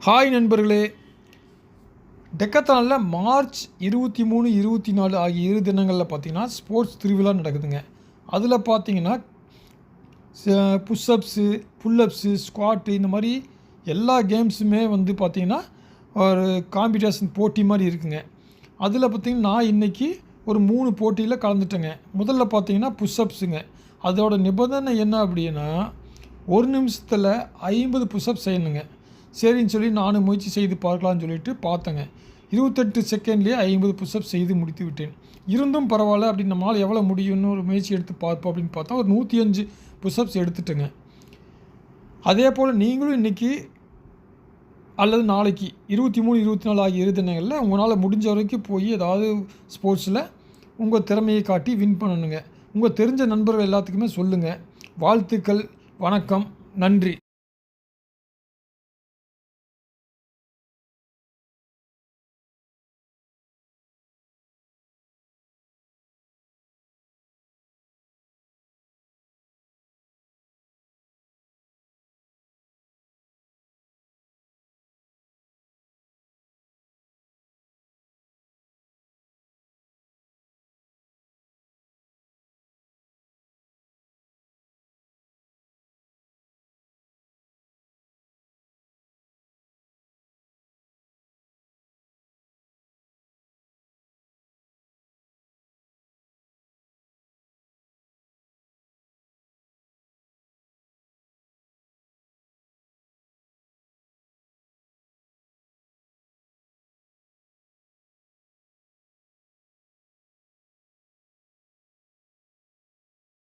Hi நண்பர்களே, டெக்கத்தானில் March 23, 24 ஆகிய 2 தினங்களில் பார்த்தீங்கன்னா ஸ்போர்ட்ஸ் திருவிழா நடக்குதுங்க. அதில் பார்த்தீங்கன்னா புஷ்அப்ஸு, புல்லப்ஸு, ஸ்குவாட்டு இந்த மாதிரி எல்லா கேம்ஸுமே வந்து பார்த்திங்கன்னா ஒரு காம்படிஷன் போட்டி மாதிரி இருக்குங்க. அதில் பார்த்திங்கன்னா நான் இன்றைக்கி ஒரு 3 போட்டியில் கலந்துட்டேங்க. முதல்ல பார்த்திங்கன்னா புஷ்அப்ஸுங்க. அதோட நிபந்தனை என்ன அப்படின்னா 1 நிமிஷத்தில் 50 புஷ்அப் செய்யணுங்க. சரின்னு சொல்லி நானும் முயற்சி செய்து பார்க்கலான்னு சொல்லிட்டு பார்த்தேங்க. 28 செகண்ட்லேயே 50 புஷ்அப் செய்து முடித்து விட்டேன். இருந்தும் பரவாயில்ல அப்படின்னு நம்மளால் எவ்வளோ முடியும்னு ஒரு முயற்சி எடுத்து பார்ப்போம் அப்படின்னு பார்த்தா ஒரு 105 புஷ்அப்ஸ் எடுத்துட்டேங்க. அதே போல் நீங்களும் இன்றைக்கி அல்லது நாளைக்கு 23, 24 ஆகிய 2 தினங்களில் உங்களால் முடிஞ்ச வரைக்கும் போய் ஏதாவது ஸ்போர்ட்ஸில் உங்கள் திறமையை காட்டி வின் பண்ணணுங்க. உங்கள் தெரிஞ்ச நண்பர்கள் எல்லாத்துக்குமே சொல்லுங்கள். வாழ்த்துக்கள், வணக்கம், நன்றி.